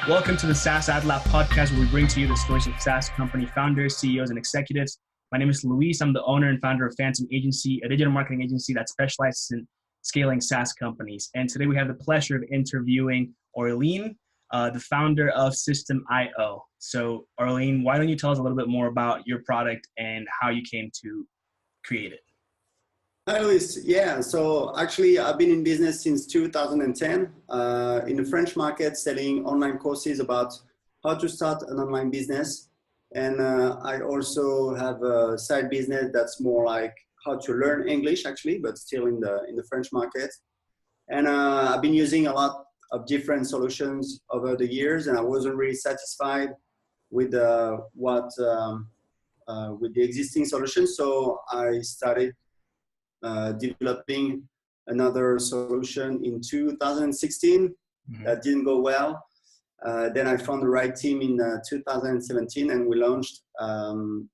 Welcome to the SaaS AdLab podcast, where we bring to you the stories of SaaS company founders, CEOs, and executives. My name is Luis. I'm the owner and founder of Fantôm Agency, a digital marketing agency that specializes in scaling SaaS companies. And today we have the pleasure of interviewing Aurelien, the founder of System.io. So Aurelien, why don't you tell us a little bit more about your product and how you came to create it? Hi, Luis. Yeah, so actually I've been in business since 2010 in the French market, selling online courses about how to start an online business. And I also have a side business that's more like how to learn English, actually, but still in the French market. And I've been using a lot of different solutions over the years, and I wasn't really satisfied with with the existing solutions. So I started developing another solution in 2016 that didn't go well. Then I found the right team in 2017, and we launched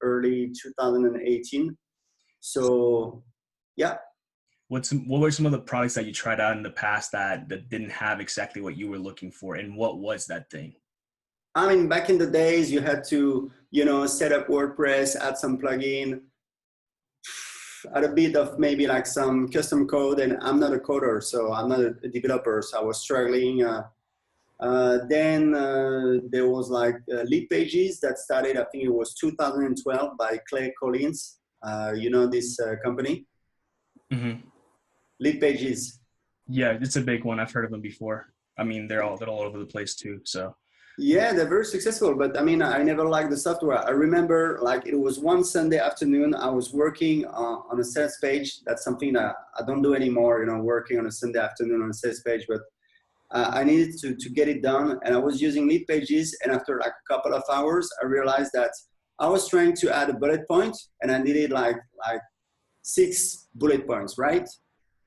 early 2018. So, yeah. What were some of the products that you tried out in the past that didn't have exactly what you were looking for, and what was that thing? I mean, back in the days, you had to, set up WordPress, add some plugin, add a bit of maybe like some custom code, and I'm not a coder, so I'm not a developer, so I was struggling. Then there was like Leadpages that started, I think it was 2012 by Clay Collins. This company? Mm-hmm. Leadpages. Yeah, it's a big one. I've heard of them before. I mean, they're all over the place too, so. Yeah, they're very successful, but I mean, I never liked the software. I remember like it was one Sunday afternoon, I was working on a sales page. That's something that I don't do anymore, working on a Sunday afternoon on a sales page, but I needed to get it done. And I was using Leadpages, and after like a couple of hours, I realized that I was trying to add a bullet point, and I needed like 6 bullet points, right?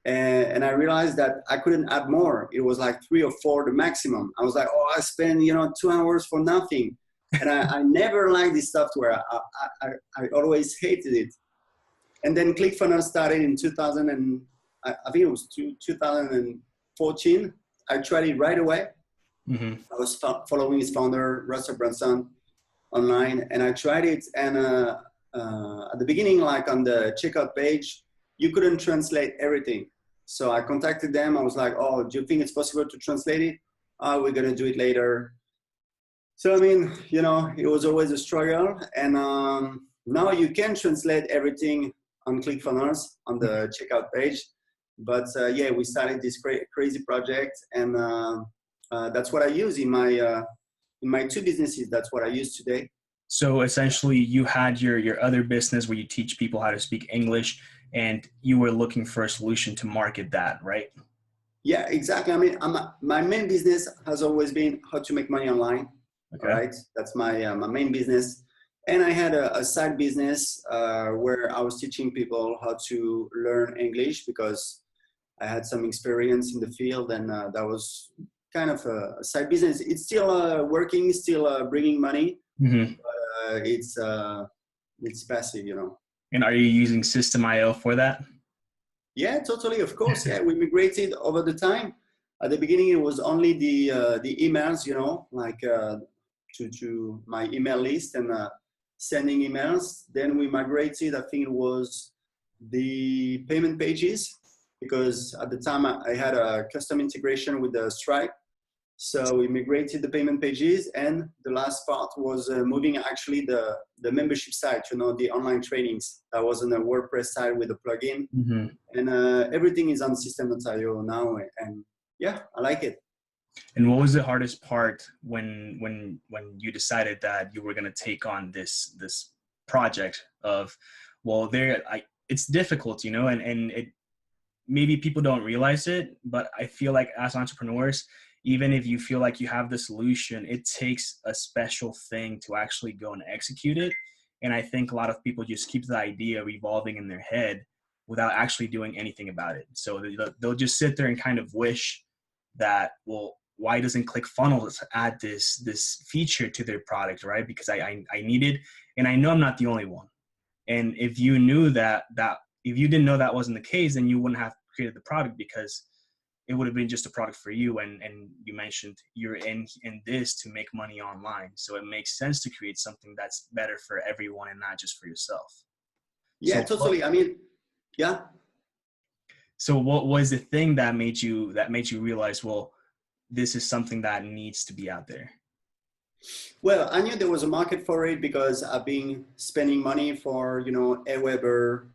And I realized that I couldn't add more. It was like 3 or 4, the maximum. I was like, I spent, 2 hours for nothing. And I never liked this software. I always hated it. And then ClickFunnels started in 2000, and I think it was 2014. I tried it right away. Mm-hmm. I was following his founder, Russell Brunson, online, and I tried it. And at the beginning, like on the checkout page, you couldn't translate everything. So I contacted them. I was like, do you think it's possible to translate it? We're going to do it later. So, I mean, it was always a struggle. And now you can translate everything on ClickFunnels on the checkout page. But we started this crazy project. And that's what I use in my 2 businesses. That's what I use today. So essentially you had your other business where you teach people how to speak English, and you were looking for a solution to market that, right? Yeah, exactly. I mean, my main business has always been how to make money online. Okay. Right? That's my main business. And I had a side business where I was teaching people how to learn English because I had some experience in the field, and that was kind of a side business. It's still working, still bringing money. Mm-hmm. But it's passive, And are you using System.io for that? Yeah, totally. Of course. Yeah, we migrated over the time. At the beginning, it was only the emails, like to my email list and sending emails. Then we migrated. I think it was the payment pages, because at the time I had a custom integration with the Stripe. So we migrated the payment pages, and the last part was moving actually the membership site, the online trainings. That was on the WordPress side with a plugin. Mm-hmm. And everything is on System.io now, and yeah, I like it. And what was the hardest part when you decided that you were going to take on this project of, it's difficult, and it, maybe people don't realize it, but I feel like as entrepreneurs, even if you feel like you have the solution, it takes a special thing to actually go and execute it. And I think a lot of people just keep the idea revolving in their head without actually doing anything about it. So they'll just sit there and kind of wish that, why doesn't ClickFunnels add this feature to their product, right? Because I need it, and I know I'm not the only one. And if you knew if you didn't know that wasn't the case, then you wouldn't have created the product, because it would have been just a product for you. And you mentioned you're in this to make money online. So it makes sense to create something that's better for everyone and not just for yourself. Yeah, So totally. I mean, yeah. So what was the thing that made you realize, well, this is something that needs to be out there? Well, I knew there was a market for it because I've been spending money for, Aweber,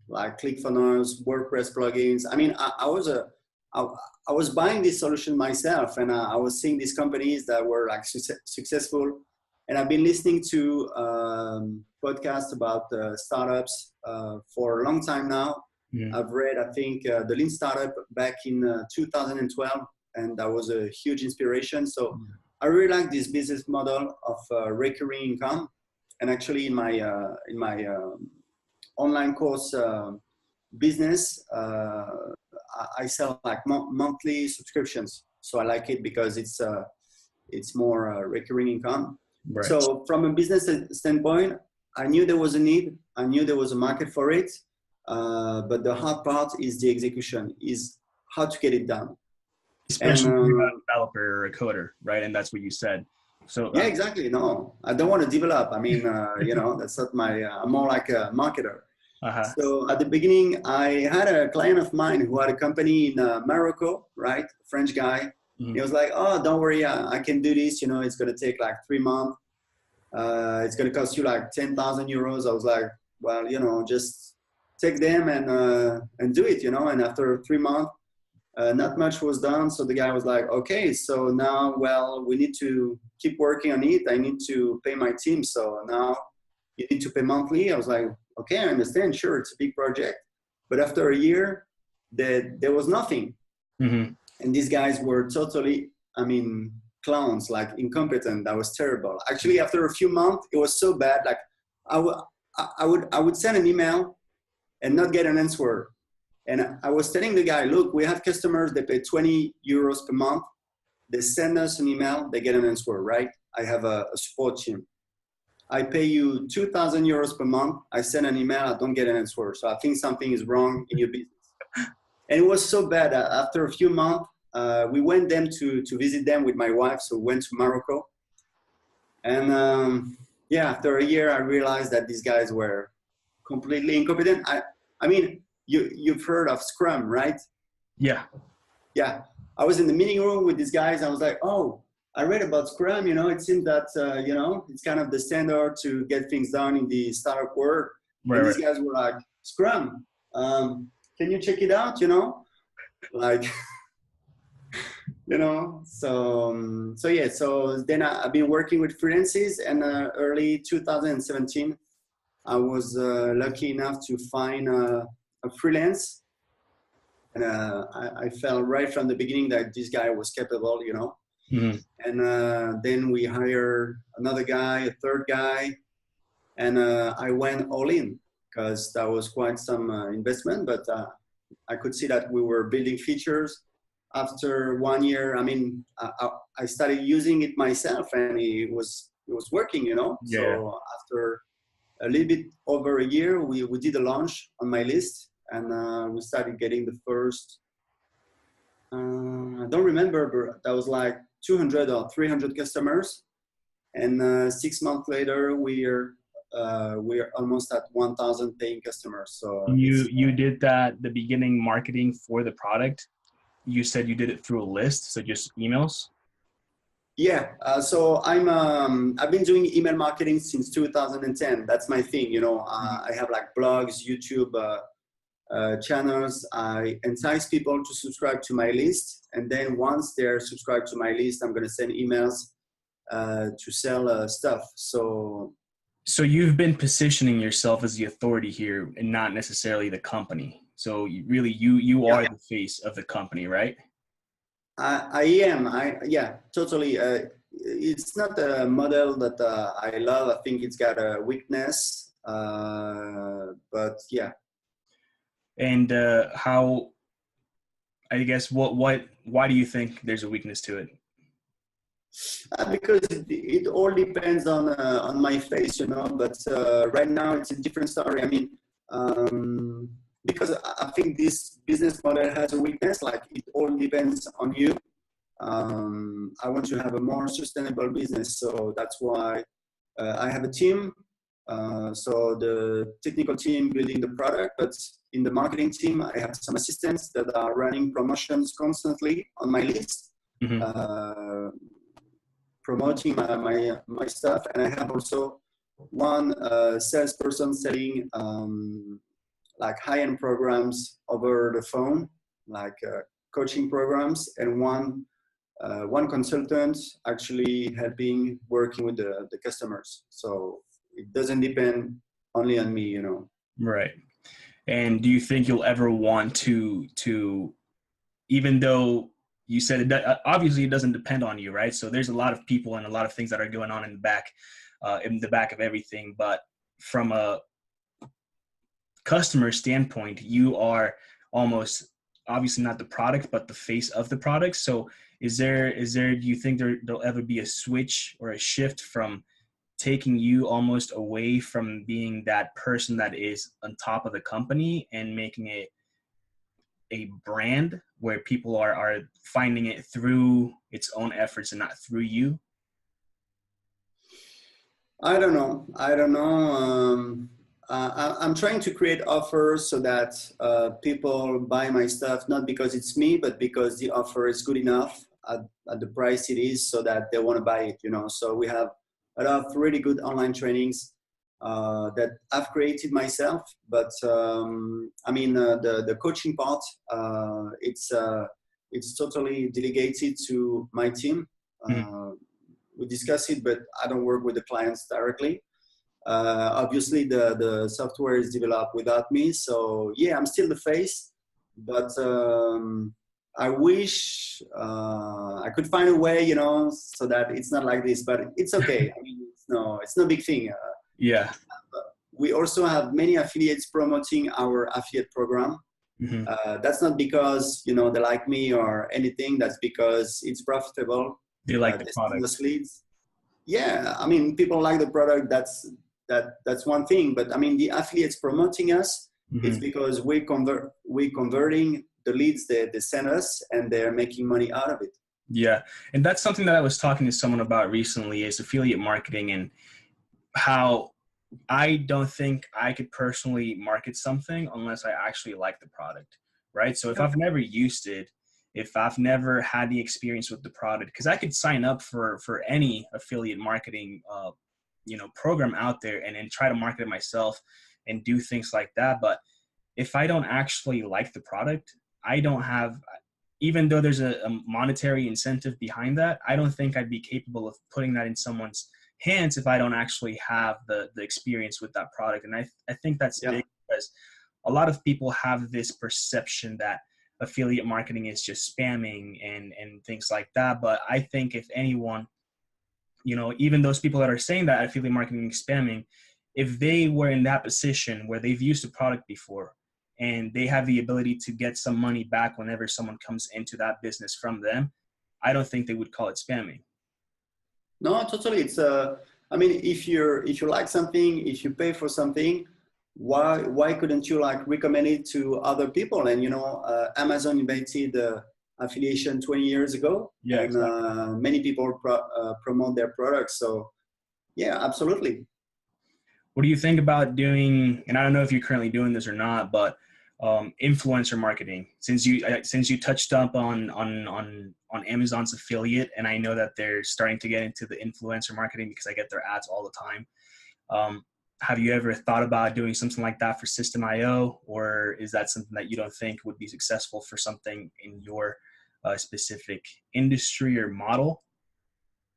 like ClickFunnels, WordPress plugins. I mean, I was buying this solution myself, and I was seeing these companies that were like successful. And I've been listening to podcasts about startups for a long time now. Mm. I've read, I think, the Lean Startup back in 2012, and that was a huge inspiration. So I really like this business model of recurring income. And actually, in my online course business, I sell like monthly subscriptions. So I like it because it's more recurring income. Right. So from a business standpoint, I knew there was a need. I knew there was a market for it. But the hard part is the execution, is how to get it done. Especially if you're not a developer or a coder, right? And that's what you said. So yeah, exactly. No, I don't want to develop. I mean, that's not my, I'm more like a marketer. Uh-huh. So at the beginning, I had a client of mine who had a company in Morocco, right? A French guy. Mm-hmm. He was like, oh, don't worry, I can do this. It's going to take like 3 months. It's going to cost you like 10,000 euros. I was like, well, just take them and do it, And after 3 months, not much was done. So the guy was like, okay, so now, we need to keep working on it. I need to pay my team. So now you need to pay monthly. I was like, okay, I understand. Sure, it's a big project. But after a year, there was nothing. Mm-hmm. And these guys were totally, clowns, like incompetent. That was terrible. Actually, after a few months, it was so bad. Like I would send an email and not get an answer. And I was telling the guy, look, we have customers, they pay 20 euros per month. They send us an email, they get an answer, right? I have a support team. I pay you 2,000 euros per month. I send an email, I don't get an answer. So I think something is wrong in your business. And it was so bad. After a few months, we went them to visit them with my wife. So we went to Morocco. And after a year, I realized that these guys were completely incompetent. You've heard of Scrum, right? Yeah. Yeah. I was in the meeting room with these guys. I was like, oh, I read about Scrum. It seems that, it's kind of the standard to get things done in the startup world. Right, and these guys were like, Scrum, can you check it out? Like, so then I've been working with freelancers, and early 2017, I was lucky enough to find a freelance, and I felt right from the beginning that this guy was capable, Mm-hmm. And then we hired another guy, a third guy, and I went all in because that was quite some investment, but I could see that we were building features. After 1 year, I started using it myself, and it was working, Yeah. So after a little bit over a year, we did a launch on my list, and we started getting the first, I don't remember, but that was like 200 or 300 customers. And 6 months later, we're almost at 1,000 paying customers. So you did that, the beginning marketing for the product. You said you did it through a list, so just emails? Yeah, so I've been doing email marketing since 2010. That's my thing, I have like blogs, YouTube channels. I entice people to subscribe to my list, and then once they're subscribed to my list, I'm going to send emails to sell stuff. So you've been positioning yourself as the authority here, and not necessarily the company. So you are the face of the company, right? I am. Totally. It's not a model that I love. I think it's got a weakness, but yeah. And how? I guess why do you think there's a weakness to it? Because it all depends on my face, But right now it's a different story. because I think this business model has a weakness, like it all depends on you. I want to have a more sustainable business, so that's why I have a team. So the technical team building the product, but in the marketing team, I have some assistants that are running promotions constantly on my list, promoting my stuff. And I have also one salesperson selling like high-end programs over the phone, like coaching programs, and one consultant actually helping working with the customers. So it doesn't depend only on me, you know. Right. And do you think you'll ever want to even though you said obviously it doesn't depend on you, right? So there's a lot of people and a lot of things that are going on in the back of everything. But from a customer standpoint, you are almost obviously not the product, but the face of the product. So is there, do you think there'll ever be a switch or a shift from taking you almost away from being that person that is on top of the company and making it a brand where people are finding it through its own efforts and not through you? I don't know. I'm trying to create offers so that people buy my stuff, not because it's me, but because the offer is good enough at the price it is, so that they want to buy it, you know. So we have a lot of really good online trainings that I've created myself. But I mean, the coaching part, it's totally delegated to my team. We discuss it, but I don't work with the clients directly. Obviously, the software is developed without me. So yeah, I'm still the face, but I wish I could find a way, you know, so that it's not like this. But it's okay. I mean, it's no big thing. Yeah. We also have many affiliates promoting our affiliate program. That's not because, you know, they like me or anything. That's because it's profitable. They like the product. Leads. Yeah, I mean, people like the product. That's one thing. But I mean, the affiliates promoting us, it's because we're converting the leads they send us, and they're making money out of it. Yeah, and that's something that I was talking to someone about recently, is affiliate marketing, and how I don't think I could personally market something unless I actually like the product, right? So if I've never used it, if I've never had the experience with the product, because I could sign up for any affiliate marketing, program out there and try to market it myself and do things like that. But if I don't actually like the product, I don't have, even though there's a monetary incentive behind that, I don't think I'd be capable of putting that in someone's hands if I don't actually have the experience with that product. And I think that's big, because a lot of people have this perception that affiliate marketing is just spamming and things like that. But I think if anyone, you know, even those people that are saying that affiliate marketing is spamming, if they were in that position where they've used a product before and they have the ability to get some money back whenever someone comes into that business from them, I don't think they would call it spamming. No, totally. It's I mean, if you like something, if you pay for something, why couldn't you like recommend it to other people? And you know, Amazon invented affiliation 20 years ago, and exactly. Many people promote their products. So yeah, absolutely. What do you think about doing, and I don't know if you're currently doing this or not, but influencer marketing, since you touched up on Amazon's affiliate, and I know that they're starting to get into the influencer marketing because I get their ads all the time. Have you ever thought about doing something like that for System.io, or is that something that you don't think would be successful for something in your specific industry or model?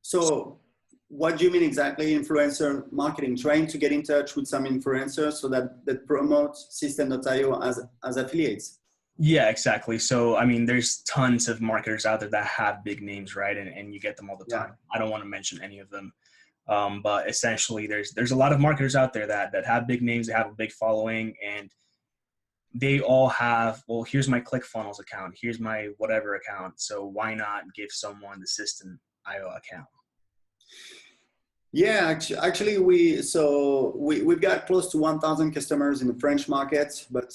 So what do you mean exactly, influencer marketing? Trying to get in touch with some influencers so that promote System.io as affiliates? Yeah, exactly. So, I mean, there's tons of marketers out there that have big names, right? And you get them all the time. I don't want to mention any of them. But essentially there's a lot of marketers out there that have big names, they have a big following, and they all have, well, here's my ClickFunnels account, here's my whatever account. So why not give someone the System.io account? Yeah, actually, we've got close to 1,000 customers in the French market, but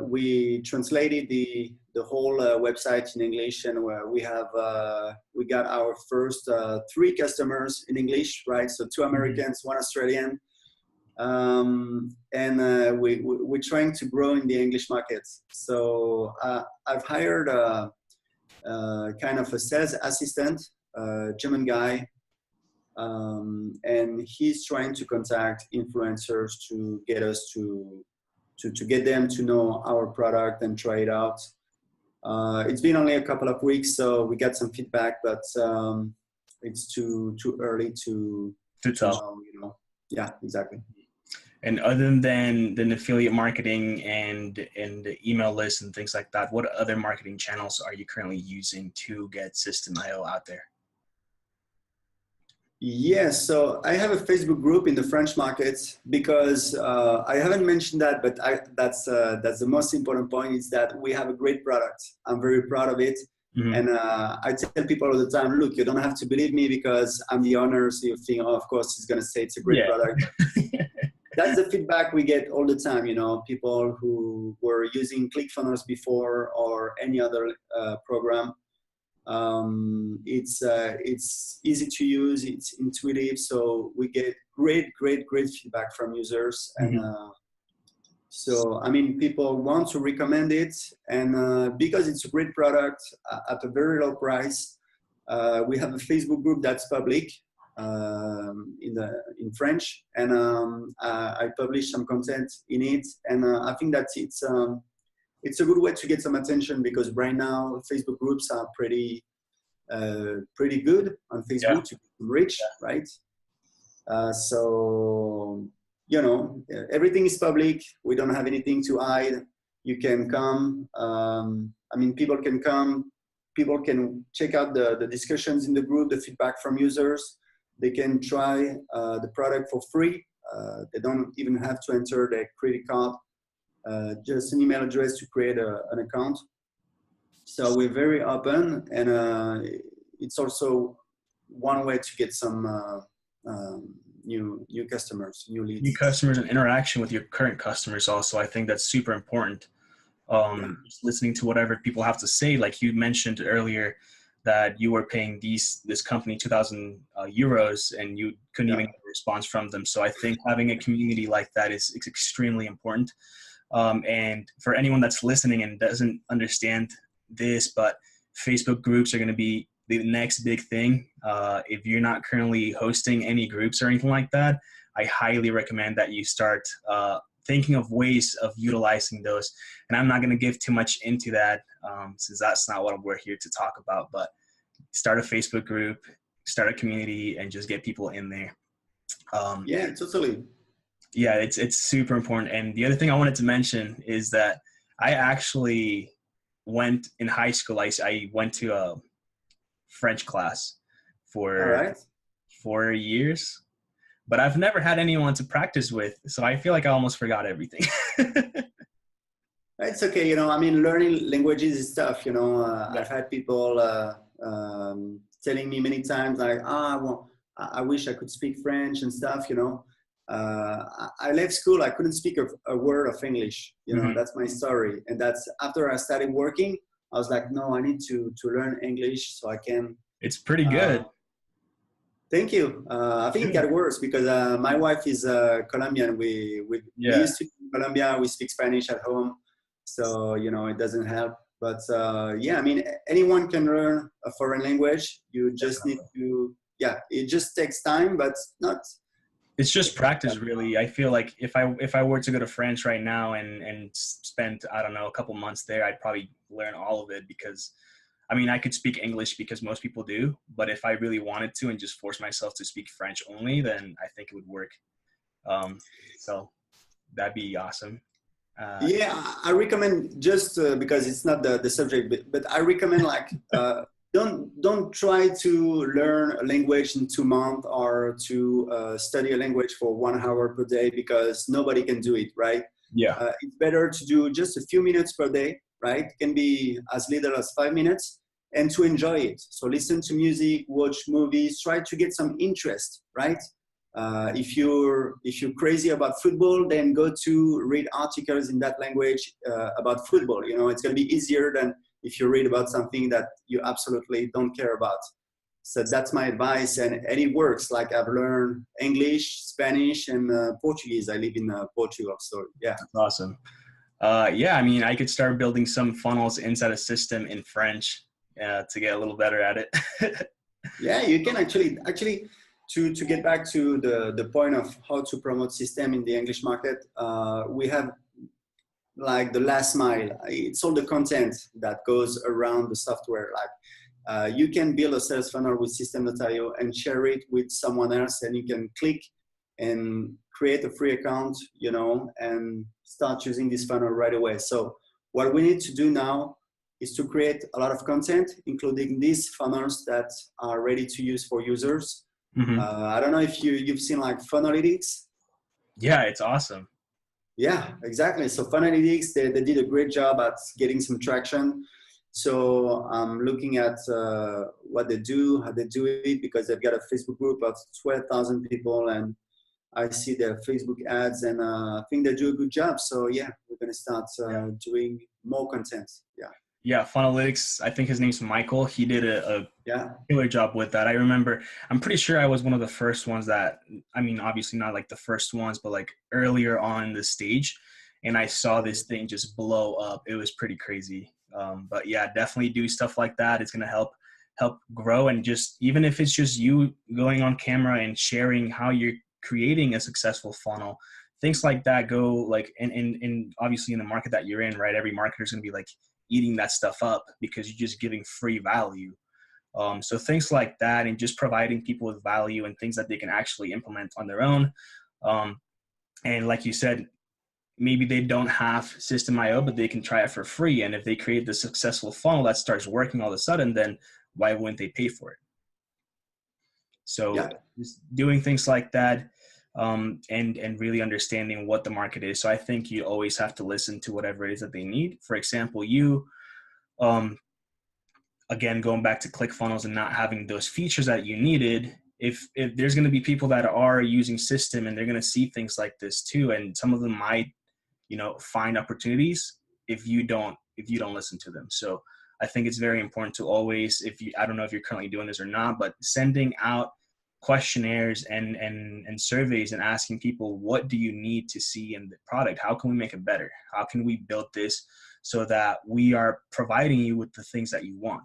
we translated the whole website in English, and we got our first 3 customers in English, right? So 2 Americans, 1 Australian, and we're trying to grow in the English market. So I've hired kind of a sales assistant, German guy. And he's trying to contact influencers to get us to get them to know our product and try it out. It's been only a couple of weeks, so we got some feedback, but it's too early to tell. Know, you know. Yeah, exactly. And other than affiliate marketing and the email lists and things like that, what other marketing channels are you currently using to get System.io out there? Yes, so I have a Facebook group in the French market because I haven't mentioned that, but that's the most important point, is that we have a great product. I'm very proud of it. Mm-hmm. And I tell people all the time, look, you don't have to believe me because I'm the owner, so you think, oh, of course, he's going to say it's a great product. That's the feedback we get all the time, you know, people who were using ClickFunnels before or any other program. It's easy to use, it's intuitive, so we get great feedback from users. And so I mean, people want to recommend it, and because it's a great product at a very low price. We have a Facebook group that's public in French, and I publish some content in it, and I think that it's a good way to get some attention, because right now Facebook groups are pretty good on Facebook to reach, right? So, you know, everything is public. We don't have anything to hide. You can come. I mean, people can come. People can check out the discussions in the group, the feedback from users. They can try the product for free. They don't even have to enter their credit card. Just an email address to create an account. So we're very open, and it's also one way to get some new customers, new leads. New customers and interaction with your current customers also. I think that's super important. Just listening to whatever people have to say. Like you mentioned earlier that you were paying this company 2,000 euros and you couldn't even get a response from them. So I think having a community like that is extremely important. And for anyone that's listening and doesn't understand this, but Facebook groups are going to be the next big thing. If you're not currently hosting any groups or anything like that, I highly recommend that you start thinking of ways of utilizing those. And I'm not going to give too much into that since that's not what we're here to talk about, but start a Facebook group, start a community, and just get people in there. Yeah, totally. Yeah, it's super important. And the other thing I wanted to mention is that I actually went in high school. I went to a French class for 4 years, but I've never had anyone to practice with. So I feel like I almost forgot everything. It's okay. You know, I mean, learning languages is tough. You know, I've had people telling me many times like, I wish I could speak French and stuff, you know. I left school, I couldn't speak a word of English, you know. That's my story. And that's after I started working, I was like, no, I need to learn English so I can. It's pretty good. Thank you. I think it got worse because my wife is Colombian. We used to be in Colombia, we speak Spanish at home. So, you know, it doesn't help. But yeah, I mean, anyone can learn a foreign language. You just need to, it just takes time, but not. It's just practice, really. I feel like if I were to go to France right now and spend, I don't know, a couple months there, I'd probably learn all of it because, I mean, I could speak English because most people do, but if I really wanted to and just force myself to speak French only, then I think it would work. So that'd be awesome. I recommend just because it's not the subject, but I recommend like don't try to learn a language in 2 months or to study a language for 1 hour per day because nobody can do it, right? Yeah. It's better to do just a few minutes per day, right? It can be as little as 5 minutes and to enjoy it. So listen to music, watch movies, try to get some interest, right? If you're crazy about football, then go to read articles in that language about football. You know, it's going to be easier than if you read about something that you absolutely don't care about. So that's my advice, and it works. Like I've learned English, Spanish, and Portuguese. I live in Portugal, so yeah. That's awesome. Yeah, I mean, I could start building some funnels inside a system in French to get a little better at it. Yeah, you can actually to get back to the point of how to promote system in the English market. We have like the last mile. It's all the content that goes around the software. Like you can build a sales funnel with System.io and share it with someone else, and you can click and create a free account, you know, and start using this funnel right away. So what we need to do now is to create a lot of content, including these funnels that are ready to use for users. Mm-hmm. I don't know if you've seen like Funnelytics. Yeah, it's awesome. Yeah, exactly. So Funnelytics, they did a great job at getting some traction. So I'm looking at what they do, how they do it, because they've got a Facebook group of 12,000 people, and I see their Facebook ads, and I think they do a good job. So yeah, we're going to start doing more content. Yeah. Yeah, Funnelytics, I think his name's Michael. He did a killer job with that. I remember, I'm pretty sure I was one of the first ones that, I mean, obviously not like the first ones, but like earlier on the stage. And I saw this thing just blow up. It was pretty crazy. But yeah, definitely do stuff like that. It's going to help grow. And just, even if it's just you going on camera and sharing how you're creating a successful funnel, things like that go like, and obviously in the market that you're in, right? Every marketer is going to be like eating that stuff up because you're just giving free value. So things like that, and just providing people with value and things that they can actually implement on their own. And like you said, maybe they don't have System.io, but they can try it for free. And if they create the successful funnel that starts working all of a sudden, then why wouldn't they pay for it? So just doing things like that, and really understanding what the market is. So I think you always have to listen to whatever it is that they need. For example, you, again, going back to ClickFunnels and not having those features that you needed, if there's going to be people that are using System and they're going to see things like this too, and some of them might, you know, find opportunities if you don't listen to them. So I think it's very important to always, I don't know if you're currently doing this or not, but sending out questionnaires and surveys and asking people, what do you need to see in the product? How can we make it better? How can we build this so that we are providing you with the things that you want?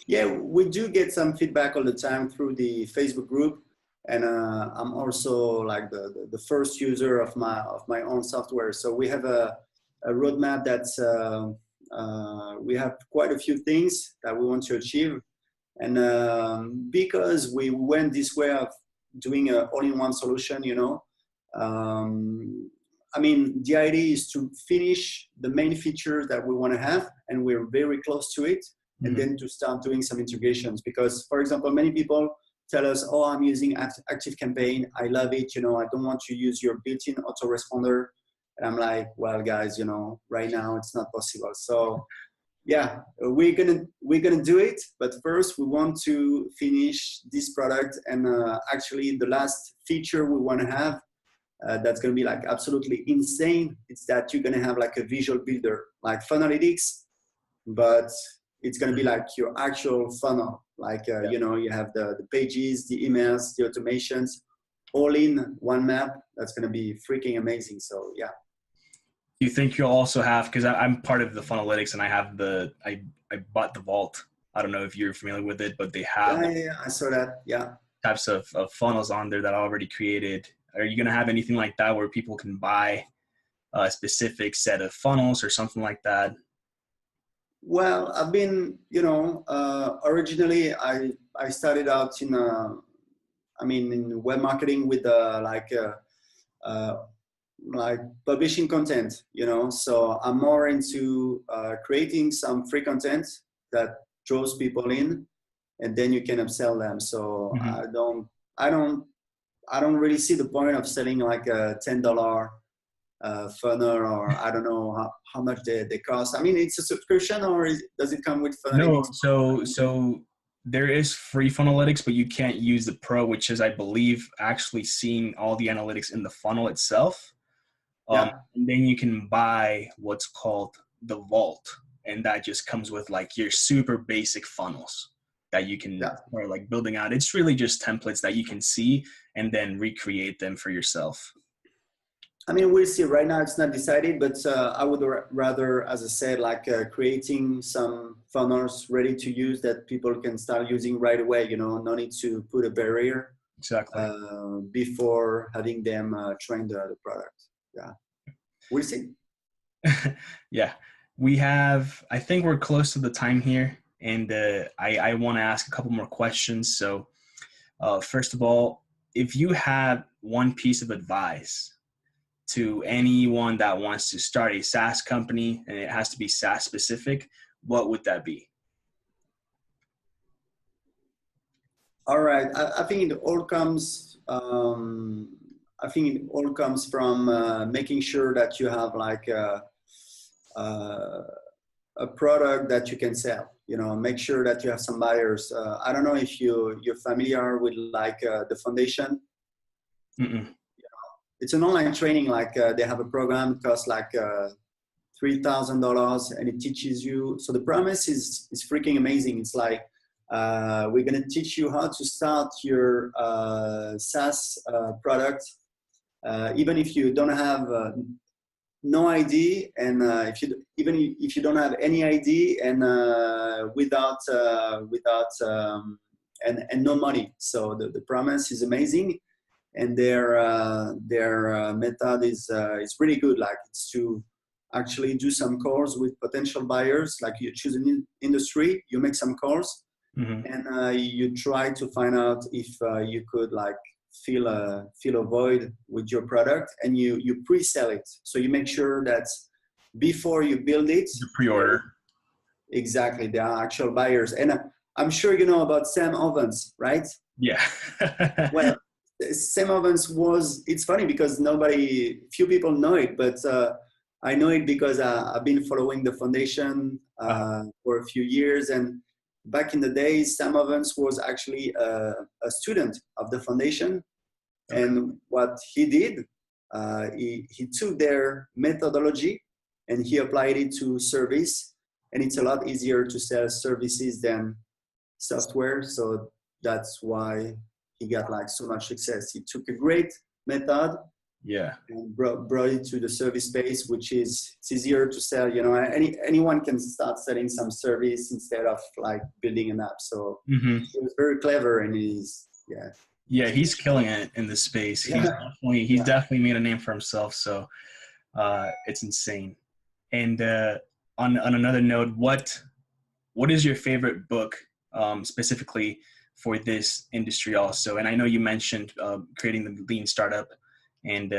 Yeah, we do get some feedback all the time through the Facebook group. And I'm also like the first user of my own software. So we have a roadmap that's, we have quite a few things that we want to achieve. And because we went this way of doing an all-in-one solution, you know, I mean, the idea is to finish the main features that we want to have, and we're very close to it, mm-hmm. and then to start doing some integrations. Because, for example, many people tell us, oh, I'm using ActiveCampaign, I love it, you know, I don't want to use your built-in autoresponder. And I'm like, well, guys, you know, right now it's not possible. So yeah, we're gonna do it, but first we want to finish this product. And actually the last feature we want to have that's gonna be like absolutely insane, it's that you're gonna have like a visual builder like Funnelytics, but it's gonna be like your actual funnel. Like you know, you have the pages, the emails, the automations, all in one map. That's gonna be freaking amazing. So yeah. You think you'll also have, because I'm part of the Funnelytics and I have I bought the Vault. I don't know if you're familiar with it, but they have I saw that. Yeah, types of funnels on there that are already created. Are you going to have anything like that where people can buy a specific set of funnels or something like that? Well, I've been, you know, originally I started out in in web marketing with like publishing content, you know, so I'm more into creating some free content that draws people in, and then you can upsell them. So mm-hmm. I don't really see the point of selling like a $10 funnel, or I don't know how much they cost. I mean, it's a subscription, or does it come with Funnelytics? No, so there is free funnelytics, but you can't use the pro, which is, I believe, actually seeing all the analytics in the funnel itself. Yeah. And then you can buy what's called the vault, and that just comes with like your super basic funnels that you can start like building out. It's really just templates that you can see and then recreate them for yourself. I mean, we'll see. Right now, it's not decided, but I would rather, as I said, like creating some funnels ready to use that people can start using right away. You know, no need to put a barrier before having them train the product. Yeah, we'll see. Yeah, I think we're close to the time here, and I want to ask a couple more questions. So, first of all, if you had one piece of advice to anyone that wants to start a SaaS company, and it has to be SaaS specific, what would that be? All right. I think it all comes. I think it all comes from making sure that you have like a product that you can sell. You know, make sure that you have some buyers. I don't know if you're familiar with like the foundation. Mm-mm. It's an online training. Like they have a program, it costs like $3,000, and it teaches you. So the premise is freaking amazing. It's like we're gonna teach you how to start your SaaS product, even if you don't have no idea, and even if you don't have any idea, and without and no money. So the premise is amazing. And their method is really good. Like it's to actually do some calls with potential buyers. Like you choose an industry, you make some calls, and you try to find out if you could like fill a void with your product, and you pre-sell it. So you make sure that before you build it, the pre-order. Exactly, there are actual buyers. And I'm sure you know about Sam Ovens, right? Yeah. Well. Sam Ovens it's funny because few people know it, but I know it because I've been following the foundation for a few years. And back in the days, Sam Ovens was actually a student of the foundation. Okay. And what he did, he took their methodology and he applied it to service. And it's a lot easier to sell services than software. So that's why he got like so much success. He took a great method, and brought it to the service space, which is it's easier to sell. You know, anyone can start selling some service instead of like building an app. So he was very clever, and he's he's killing it in this space. He's definitely made a name for himself. So it's insane. And on another note, what is your favorite book specifically for this industry also? And I know you mentioned creating the lean startup, and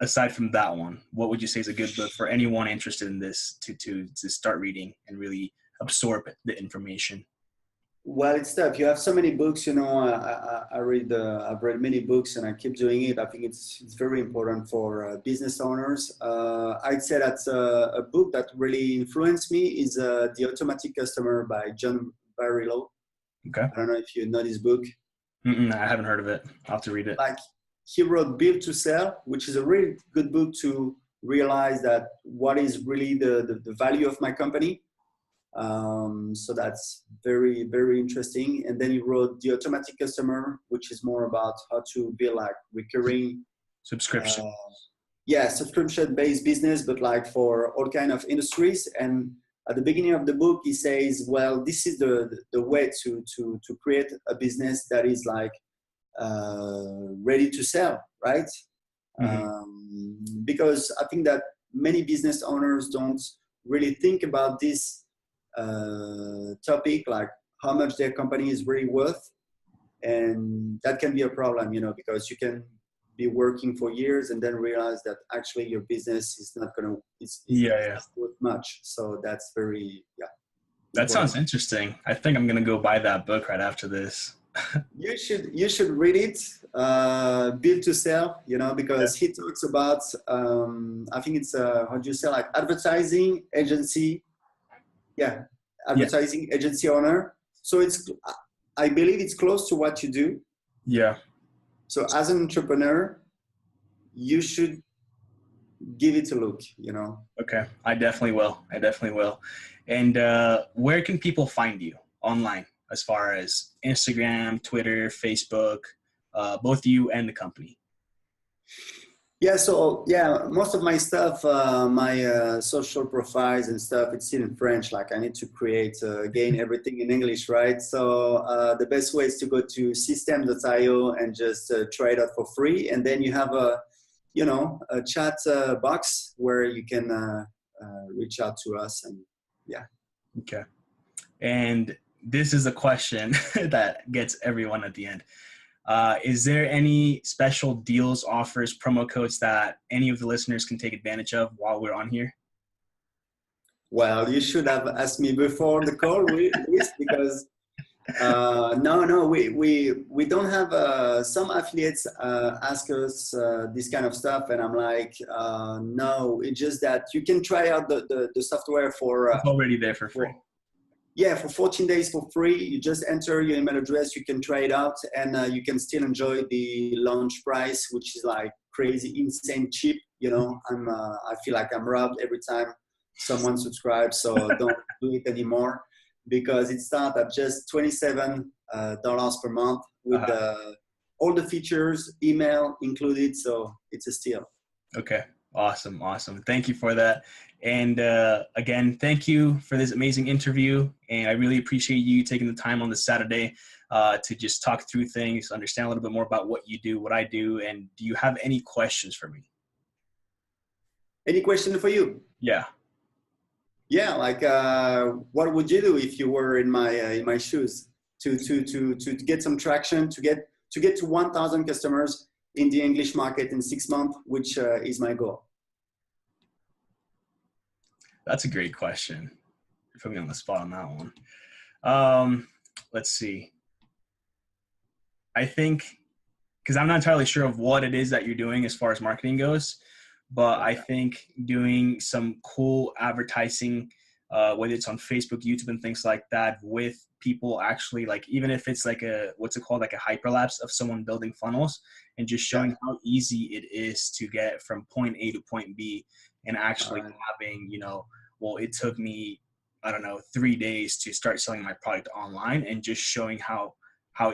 aside from that one, what would you say is a good book for anyone interested in this to start reading and really absorb the information? Well, it's tough. You have so many books, you know. I've read many books, and I keep doing it. I think it's very important for business owners. I'd say that a book that really influenced me is The Automatic Customer by John Barillo. Okay. I don't know if you know this book. I haven't heard of it. I'll have to read it. Like he wrote Build to Sell, which is a really good book to realize that what is really the value of my company. So that's very, very interesting. And then he wrote The Automatic Customer, which is more about how to build like recurring subscription. Subscription-based business, but like for all kind of industries. And at the beginning of the book, he says, well, this is the way to create a business that is like ready to sell, right? Because I think that many business owners don't really think about this topic, like how much their company is really worth. And that can be a problem, you know, because you can be working for years and then realize that actually your business is not going to, it's not worth much. So that's very, That important. Sounds interesting. I think I'm going to go buy that book right after this. You should read it, Build to Sell, you know, because he talks about, I think it's, how do you say, like advertising agency agency owner. So I believe it's close to what you do. Yeah. So as an entrepreneur, you should give it a look, you know. Okay. I definitely will. I definitely will. And where can people find you online as far as Instagram, Twitter, Facebook, both you and the company? Yeah, so yeah, most of my stuff, my social profiles and stuff, it's still in French. Like I need to create, again, everything in English, right? So the best way is to go to system.io and just try it out for free. And then you have a chat box where you can reach out to us, and yeah. Okay. And this is a question that gets everyone at the end. Is there any special deals, offers, promo codes that any of the listeners can take advantage of while we're on here? Well, you should have asked me before the call, Luis, because no, we don't have. Some affiliates ask us this kind of stuff, and I'm like, no. It's just that you can try out the software for. It's already there for free. For 14 days for free. You just enter your email address, you can try it out, and you can still enjoy the launch price, which is like crazy, insane cheap. You know, I feel like I'm robbed every time someone subscribes, so don't do it anymore, because it starts at just $27 per month with all the features, email included, so it's a steal. Okay. Awesome. Thank you for that. And again, thank you for this amazing interview. And I really appreciate you taking the time on this Saturday to just talk through things, understand a little bit more about what you do, what I do. And do you have any questions for me? Any question for you? Yeah. Yeah, like what would you do if you were in my shoes to get some traction, to get to 1,000 customers in the English market in 6 months, which is my goal? That's a great question. You put me on the spot on that one. Let's see. I think, because I'm not entirely sure of what it is that you're doing as far as marketing goes, but I think doing some cool advertising, whether it's on Facebook, YouTube, and things like that, with people actually, like, even if it's like what's it called, like a hyperlapse of someone building funnels, and just showing how easy it is to get from point A to point B, and actually having, well, it took me, I don't know, 3 days to start selling my product online, and just showing how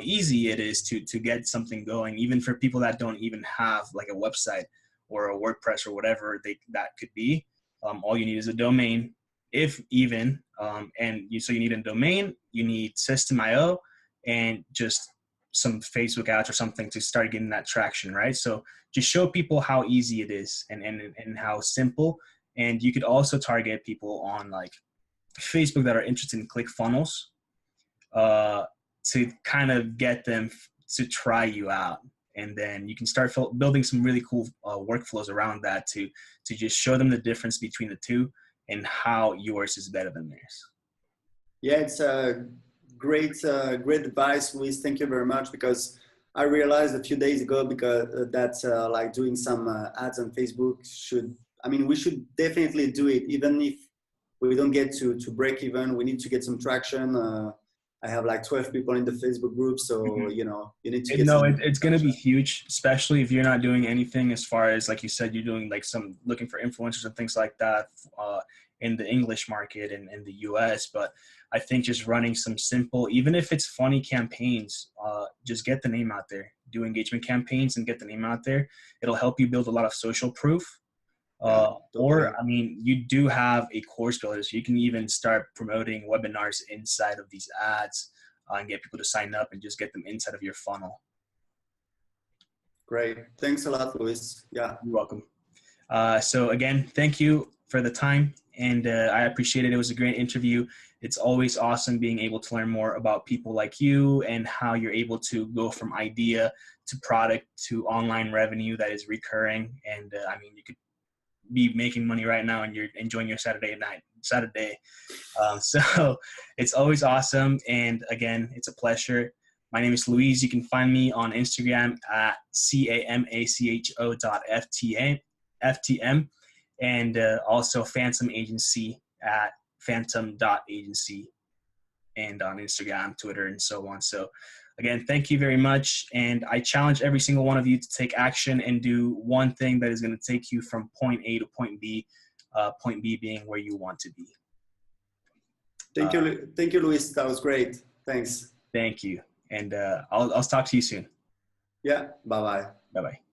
easy it is to get something going, even for people that don't even have like a website or a WordPress or whatever that could be. All you need is a domain, if even, so you need a domain, you need System.io, and just some Facebook ads or something to start getting that traction, right? So just show people how easy it is and how simple. And you could also target people on like Facebook that are interested in ClickFunnels to kind of get them to try you out. And then you can start building some really cool workflows around that to just show them the difference between the two and how yours is better than theirs. Yeah, it's a great advice, Luis. Thank you very much, because I realized a few days ago that like doing some ads on Facebook we should definitely do it, even if we don't get to break even. We need to get some traction. I have like 12 people in the Facebook group, so you need to get. It's going to be huge, especially if you're not doing anything as far as, like you said, you're doing like some looking for influencers and things like that in the English market and in the US. But I think just running some simple, even if it's funny campaigns, just get the name out there. Do engagement campaigns and get the name out there. It'll help you build a lot of social proof. You do have a course builder, so you can even start promoting webinars inside of these ads and get people to sign up and just get them inside of your funnel. Great. Thanks a lot, Luis. Yeah. You're welcome. So again, thank you for the time, and I appreciate it. It was a great interview. It's always awesome being able to learn more about people like you and how you're able to go from idea to product to online revenue that is recurring. And you could be making money right now and you're enjoying your Saturday. So it's always awesome. And again, it's a pleasure. My name is Luis. You can find me on Instagram at CAMACHO.FTM and also Fantom Agency at Fantom.agency. and on Instagram, Twitter, and so on. So again, thank you very much. And I challenge every single one of you to take action and do one thing that is going to take you from point A to point B being where you want to be. Thank you, Luis. That was great. Thanks. Thank you. And I'll talk to you soon. Yeah. Bye-bye. Bye-bye.